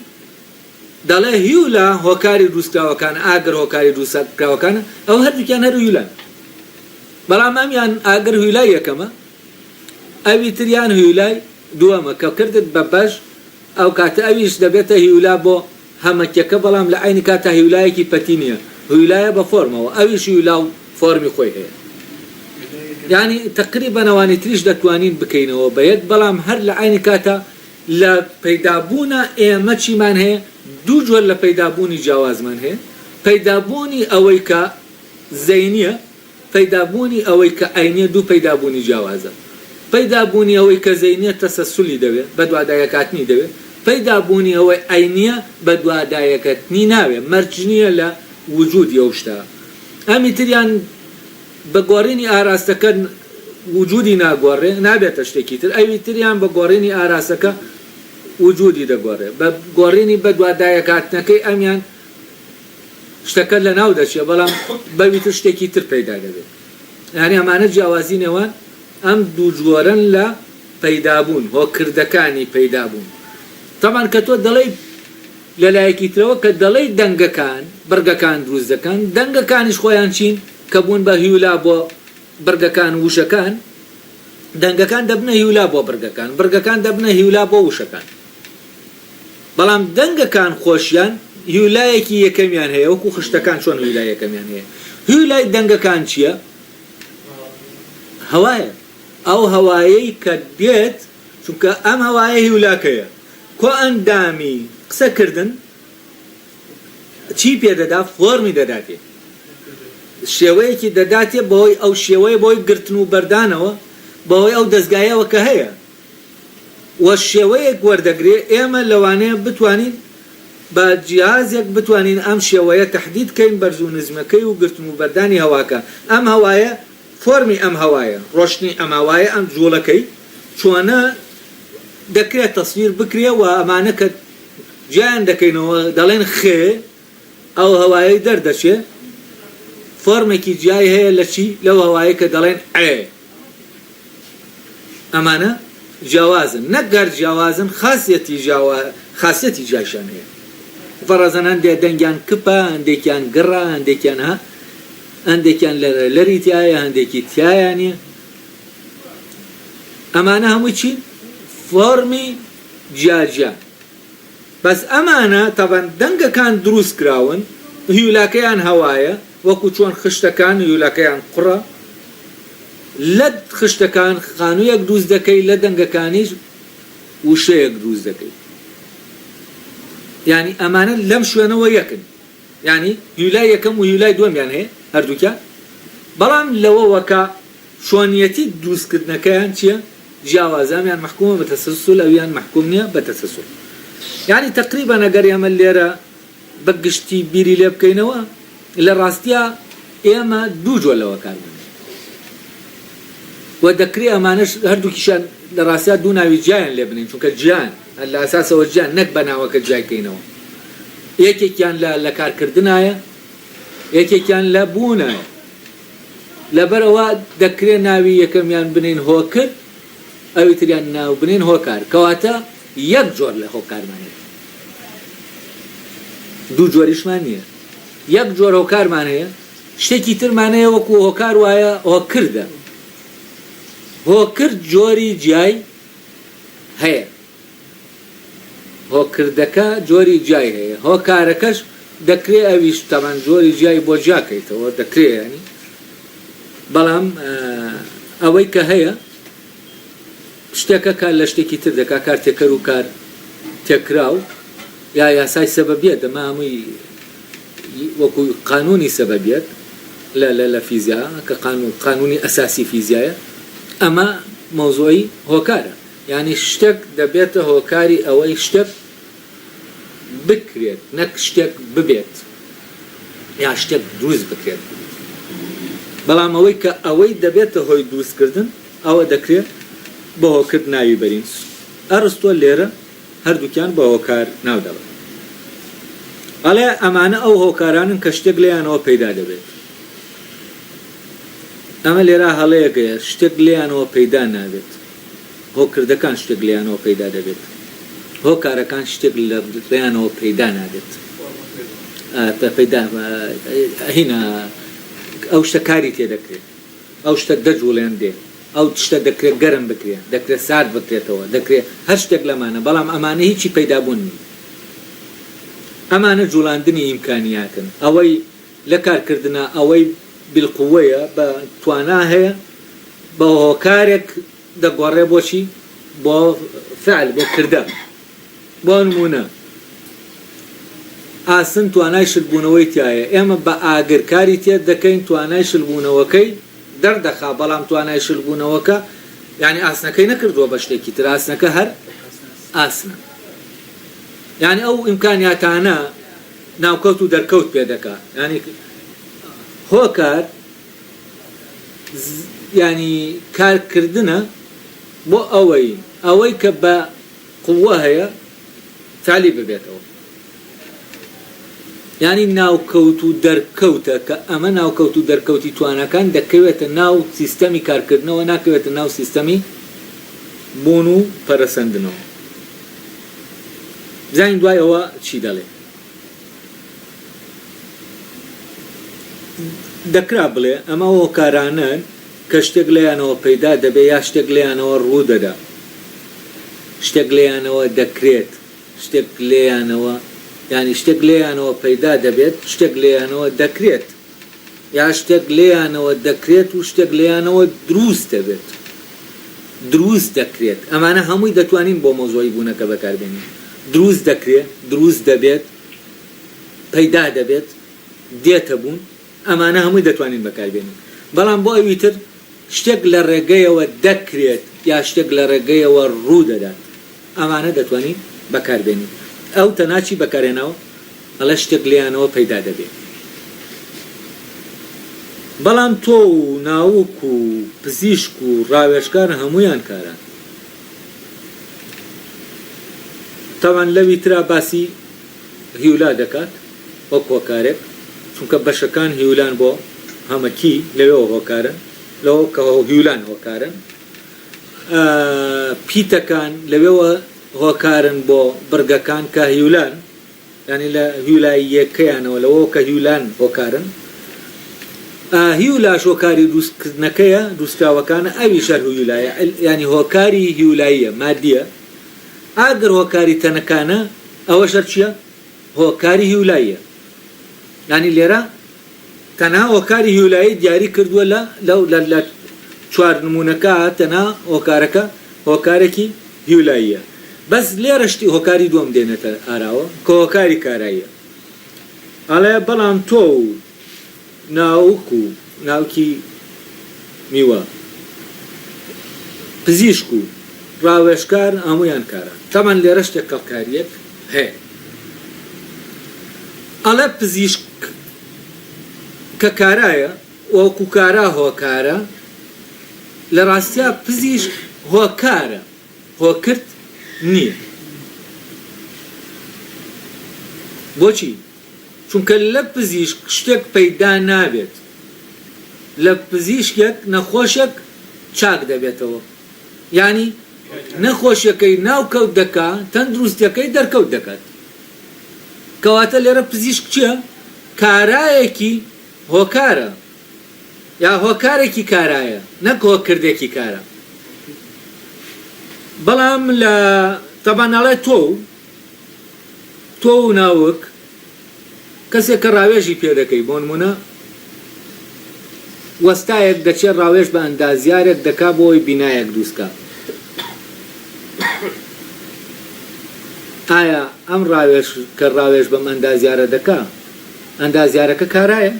دەڵێ هیولا هۆکاری دروستکراوەکان ئاگەر هۆکاری دروستکراوەکانە ئەو هەردووکیان هەر هیولان بەڵام ئەمیان ئاگەر هیولای یەکەمە ئەوی تریان هیولای دووەمە کە کردت بە بەش ئەو کاتە ئەویش دەبێتە هیولا بۆ هەمەکیەکە بەڵام لە عینی کاتە هیولایەکی پەتی نییە هیولایە بە فۆرمەوە ئەویش هیولا و فۆرمی خۆی هەیە یعنی تقریبا ئەوانی تریش دەتوانین بکەینەوە بە یەک بەڵام هەر لە عینی کاتە لە پەیدابوونە ئێمە چیمان هەیە دوو جۆر لە پەیدابوونی جیاوازمان هەیە پەیدابوونی ئەوەی کە زەینیە پەیدابوونی ئەوەی کە ئەینیە دوو پەیدابوونی جیاوازە پەیدابوونی ئەوەی کە زەینیە تەسەسولی دەوێت بە دوادایەکاتنی دەوێت پەیدابوونی ئەوەی ئەینیە بە دوادایەکەتنی ناوێت مەرج نییە لە وجودی ئەو شتە ئەمی تریان بە گۆڕینی ئاراستەکە وجودی ناگۆڕێ نابێتە شتێکی تر ئەوی تریان بە گۆڕینی ئاراستەکە وجودی دەگۆڕێ بە گۆڕینی بە دوادایەکاتنەکەی ئەمیان شتەکە لە ناو دەچێت بەڵام بەویتر شتێکی تر پەیدا دەبێت یعنی ئەمانە جیاوازی نێوان ئەم دوو جۆرن لە پەیدابوون هۆکردەکانی پەیدابوون تەمان کە تۆ دەڵێ لەلایەکی ترەوە کە دەڵێ دەنگەکان بەرگەکان دروست دەکەن دەنگەکانیش خۆیان چین کە بوون بە هیولا بۆ بەرگەکان وشەکان دەنگەکان دەبنە هیولا بۆ بەرگەکان دەبنە هیولا بۆ وشەکان بەڵام دەنگەکان خۆشیان هیولایەکی یەکەمیان هەیە وەکو خشتەکان چۆن هیولای یەکەمیان هەیە هیولای دەنگەکان چییە؟ هەوایە ئەو هەوایەی کە دێت چونکە ئەم هەوایە هیولاکەیە کۆ ئەندامی قسەکردن چی پێدەدا فۆرمی دەداتێ شێوەیەکی دەداتێ بەهۆی ئەو شێوەیە بۆی گرتن و بەردانەوە بەهۆی ئەو دەستگایەوە کە هەیە وە شێوەیەک وەردەگرێ ئێمە لەوانەیە بتوانین بە جیازێک بتوانین ئەم شێوەیە تەحدید کەین بەرز و نزمەکەی و گرتن و بەردانی هەواکە ئەم هەوایە فۆرمی ئەم هەوایە ڕۆشنی ئەم هەوایە ئەم جوڵەکەی چۆنە دەکرێت تەسویر بکرێ و ئەمانە کە جیان دەکەینەوە دەڵێن خێ ئەو هەوایەی دەردەچێ فۆرمێکی جیای هەیە لە چی لەو هەوایە کە دەڵێن ئێ ئەمانە جیاوازن نەگەر جیاوازن خاصیەتی خاصیەتی جایشان هەیە فەرەزەن هەندێک دەنگیان کپە هەندێکیان گڕە هەندێکیان هەندێکیان لەری تایە هەندێکی تایە نیە ئەمانە هەمووی چی فۆرمی جیاجیان بەس ئەمانە تەبەن دەنگەکان دروست کراون هیولاکەیان هەوایە وەکو چۆن خشتەکان هیولاکەیان قوڕە لە خشتەکان خانوویەک دروست دەکەی لە دەنگەکانیش وشەیەک دروست دەکەی یعنی ئەمانە لەم شوێنەوە یەکن یعنی هیولای یەکەم و هیولای دووەمیان هەیە هەردووکیان بەڵام لەوەوەکە شۆنیەتی دروستکردنەکەیان چییە جیاوازامیان محکومە بە تەسەلسل ئەویان محکوم نییە بە تەسەلسل یعنی تقریبا ئەگەر ئێمە لێرە بە گشتی بیری لێ بکەینەوە لە ڕاستیە ئێمە دوو جۆر لەوە کارمان و دەکرێت ئەمانەش هەردووکیشان لە ڕاستیا دوو ناوی جیان لێ بنین چونکە جیان لە ئاساسەوە جیان نەک بە ناوەکە جایکەینەوە یەکێکیان لە کارکردنایە یەکێکیان لە بوونایە لەبەرەوە دەکرێت ناوی یەکەمیان بنین هۆکرد ئەوی تریان ناو بنین هۆکار کەواتە یەک جۆر لە هۆکارمانێت دوو جۆریشمان نییە یەک جۆر هۆکارمان هەیە شتێکی ترمانەیە وەکو هۆکار وایە هۆکردە هۆکرد جۆری جیای هەیە هۆکردەکە جۆری جیای هەیە هۆکارەکەش دەکرێت ئەویش تەمان جۆری جیای بۆ جاکەیتەوە دەکرێت ینی بەڵام ئەوەی کە هەیە شتێکە کار لە شتێکی تر دەکا کار تێکەر و کار تێکراو یا یاسای سەبەبیەت ئەمە هەمووی وەکو قانونی سەبەبیەت لە فیزیا کە قانونی ئەساسی فیزیایە ئەمە مۆزۆی هۆکارە یعنی شتێک دەبێتە هۆکاری ئەوەی شتێک بکرێت نەک شتێک ببێت یا شتێک دروست بکرێت بەڵام ئەوەی کە ئەوەی دەبێتە هۆی دروستکردن ئەوە دەکرێت بە هۆکرد ناوی بەرین ئەرستۆ لێرە هەردووکیان بە هۆکار ناودەوە ئەڵێ ئەمانە ئەو هۆکارانن کە شتێک لێیانەوە پەیدا دەبێت ئەمە لێرە هەڵەیەکەیە شتێک لێیانەوە پەیدا نابێت هۆکردەکان شتێک لێیانەوە پەیدا دەبێت هۆکارەکان شتێک لێیانەوە پەیدا نابێت پەیدا هینە ئەو شتە کاری تێدەکرێت ئەو شتە دەجوڵێن دێ ئەو شتە دەکرێت گەرم بکرێت دەکرێت سارد بکرێتەوە دەکرێت هەر شتێک لەمانە بەڵام ئەمانە هیچی پەیدابوون نی ئەمانە جوڵاندنی ئیمکانیاتن ئەوەی لە کارکردنە ئەوەی بالقوەیە بە توانا هەیە بە هۆکارێک دەگۆڕێ بۆچی بۆ فعل بۆ کردە بۆ نمونە ئاسن توانای شلبوونەوەی تایە ئێمە بە ئاگرکاری تێت دەکەین توانای شلبوونەوەکەی دەردەخا بەڵام توانای شلبوونەوەکە یعنی ئاسنەکەی نەکردووە بە شتێکی تر ئاسنەکە هەر ئاسنە یعنی ئەو ئیمکانیاتانە ناوکەوت و دەرکەوت پێ دەکات ینی هۆکار ینی کارکردنە بۆ ئەوەی کە بە قووە هەیە فعلی ببێتەوە ینی ناوکەوت و دەرکەوتە کە ئەمە ناوکەوت و دەرکەوتی توانەکان دەکەوێتە ناو سیستەمی کارکردنەوە ناکەوێتە ناو سیستەمی بوون و پەرەسەندنەوە زانین دوای ئەوە چی دەڵێ دەکرا بڵێ ئەمە هۆکارانن کە شتێک لەیانەوە پەیدا دەبێ یا شتێک لەیانەوە ڕوو دەدا شتێک لەیانەوە دەکرێت شتێک لێیانەوە ینی شتێک لێیانەوە پەیدا دەبێت شتێک لێیانەوە دەکرێت یا شتێک لێیانەوە دەکرێت و شتێک لێیانەوە دروست دەبێت دروست دەکرێت ئەمانە هەمووی دەتوانین بۆ مۆزۆی بوونەکە بەکاربێنین دروست دەکرێت دروست دەبێت پەیدا دەبێت دێتە بوون ئەمانە هەمووی دەتوانین بەکاربێنین بەڵام بۆ ئەوی تر شتێک لە ڕێگەیەوە دەکرێت یا شتێک لە ڕێگەیەوە ڕوو دەدات ئەمانە دەتوانین بەکاربێنین ئەو تەناچی بەکارێنەوە ئەڵە شتێک لێیانەوە پەیدا دەبێت بەڵام تۆ و ناوک و پزیشک و ڕاوێژکار هەمویان کاران تاوان لەوی ترا باسی هیولا دەکات وەک هۆکارێک چونکە بەشەکان هیولان بۆ هەمەکی لەوێەوە هۆکارن لەوە کە هیولان هۆکارن پیتەکان لەوێەوە هۆکارن بۆ بڕگەکان کە هیولان ینی لە هیولاییەکەیانەوە لەوە کە هیولان هۆکارن هیولاش هۆکاری دروستکردنەکەیە دروستراوەکانە ئەوی شەر هیولایە ینی هۆکاری هیولاییە مادیە ئاگەر هۆکاری تەنەکانە ئەوە شەر چییە هۆکاری هیولاییە ینی لێرە تەنها هۆکاری هیولایی دیاری کردووە لە چوار نمونەکە تەنها هۆکارەکە هۆکارێکی هیولاییە بەس لێرەشتی هۆکاری دووەم دێنێتە ئاراوە کە هۆکاری کاراییە ئەڵێ بەڵام تۆ و ناوک و ناوکی میوە پزیشک و ڕاوێژکار هەمویان کارە تەمان لێرە شتێک کەڵکاریەک هەیە ئەڵێ پزیشک کە کارایە وەکو کارا هۆکارە لە ڕاستیا پزیشک هۆکارە هۆکرد نییە بۆچی چونکە لە پزیشک شتێک پەیدا نابێت لە پزیشکێک نەخۆشێک چاک دەبێتەوە ینی نەخۆشیەکەی ناوکەوت دەکا تەندروستیەکەی دەرکەوت دەکات کەواتە لێرە پزیشک چییە کارایەکی هۆکارە یا هۆکارێکی کارایە نەک هۆکردێکی کارە بەڵام لە تەبانەڵێ تۆ و ناوک کەسێک کە ڕاوێژی پێ دەکەی بۆ نمونە وەستایەک دەچێت ڕاوێژ بە ئەندازیارێک دەکا بۆی بینایەک دروستکە ئایا ئەم ڕاوێژ کە ڕاوێژ بەم ئەندازیارە دەکا ئەندازیارەکە کارایە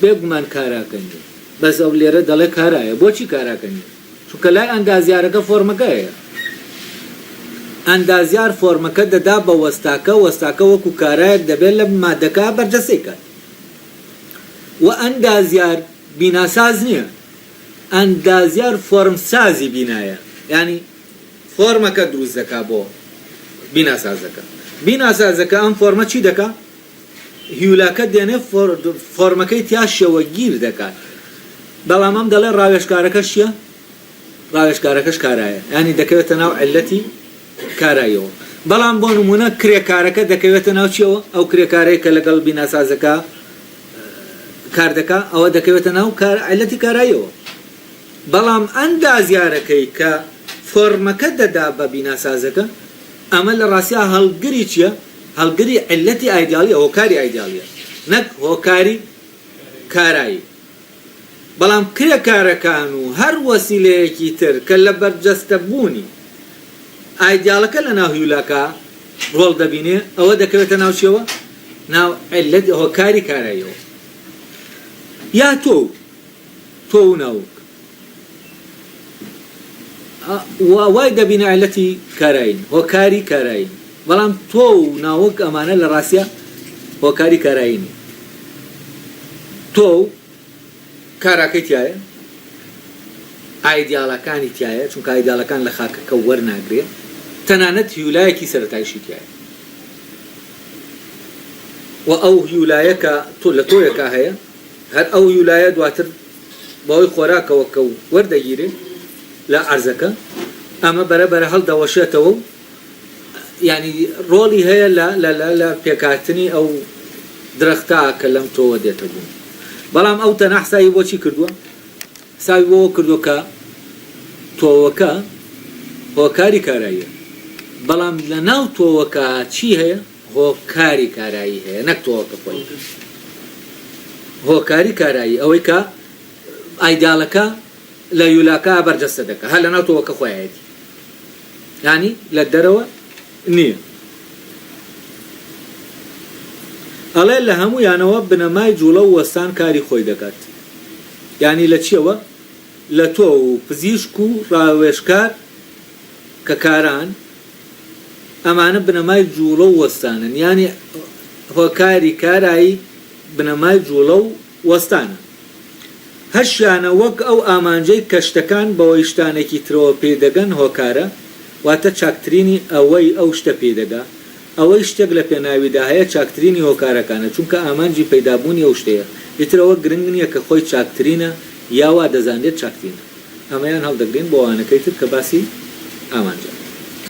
بێگومان کاراکەنی بەس ئەو لێرە دەڵێ کارایە بۆچی کاراکەنی چونکە لای ئەندازیارەکە فۆرمەکەیە ئەندازیار فۆرمەکە دەدا بە وەستاکە وەکو کارایەک دەبێت لە مادەکە بەرجەسەی کات و ئەندازیار بیناساز نییە ئەندازیار فۆرمسازی بینایە ینی فۆرمەکە دروست دەکا بۆ بیناسازەکە ئەم فۆرمە چی دەکا هیولاکە دێنێ فۆرمەکەی تیا شێوەگیر دەکات بەڵام ئەم دەڵێ ڕاوێژکارەکەش چییە ڕاوێژکارەکەش کارایە ینی دەکەوێتە ناو عیلەتی کارایەوە بەڵام بۆ نمونە کرێکارەکە دەکەوێتە ناو چیەوە ئەو کرێکارەیە کە لەگەڵ بیناسازەکە کار دەکا ئەوە دەکەوێتە ناو عیلەتی کارایەوە بەڵام ئەندازیارەکەی کە فۆرمەکە دەدا بە بیناسازەکە ئەمە لە ڕاستیا هەڵگری چییە هەڵگری عیلەتی ئایدیاڵیە هۆکاری ئایدیاڵیە نەک هۆکاری کارایی بەڵام کرێکارەکان و هەر وەسیلەیەکی تر کە لە بەرجەستەبوونی ئایدیاڵەکە لە ناو هیولاکە ڕۆڵ دەبینێ ئەوە دەکەوێتە ناو چیەوە ناو عیلەتی هۆکاری کاراییەوە یا تۆ و ناوک وای دەبینە عیلەتی کارایین هۆکاری کارایین بەڵام تۆ و ناوک ئەمانە لە ڕاستیە هۆکاری کارایینی تۆ کاراکەی تایە ئایدیاڵەکانی تایە چونکە ئایدیاڵەکان لە خاکەکە وەرناگرێت تەنانەت هیولایەکی سەرەتایشی تایە و ئەو هیولایەکە تۆ لە تۆیەکە هەیە هەر ئەو هیولایە دواتر بەوەی خۆراکەوە کە وەردەگیرێ لە عەرزەکە ئەمە بەرەبەرە هەڵدەوەشێتەوە ینی ڕۆڵی هەیە لە پێکاتنی ئەو درەختە کە لەم تۆوە دێتە بوون بەڵام ئەو تەنها حسابی بۆچی کردووە حسابی بۆ کردووە کە تۆوەکە هۆکاری کاراییە بەڵام لە ناو تۆوەکە چی هەیە هۆکاری کارایی هەیە نەک تۆوەکە خۆی هۆکاری کارایی ئەوەی کە ئایدیاڵەکە لە یولاکە بەرجەستە دەکە هەر لە ناو تۆوەکە خۆیەتی ینی لە دەرەوە نییە ئەڵێ لە هەموویانەوە بنەمای جوڵە و وەستان کاری خۆی دەکات ینی لە چیەوە لە تۆ و پزیشک و ڕاوێژکار کە کاران ئەمانە بنەمای جوڵە و وەستانن ینی هۆکاری کارایی بنەمای جوڵە و وەستانە هەشیانە وەک ئەو ئامانجەی کەشتەکان بەوەی شتانێکی ترەوە پێدەگەن هۆکارە واتە چاکترینی ئەوەی ئەو شتە پێدەگا ئەوەی شتێک لە پێناویدا هەیە چاکترینی هۆکارەکانە چونکە ئامانجی پەیدابوونی ئەو شتەیە ئیترەوە گرنگ نییە کە خۆی چاکترینە یاوا دەزانێت چاکترینە ئەمەیان هەڵدەگرین بۆ ئەوانەکەی تر کە باسی ئامانجە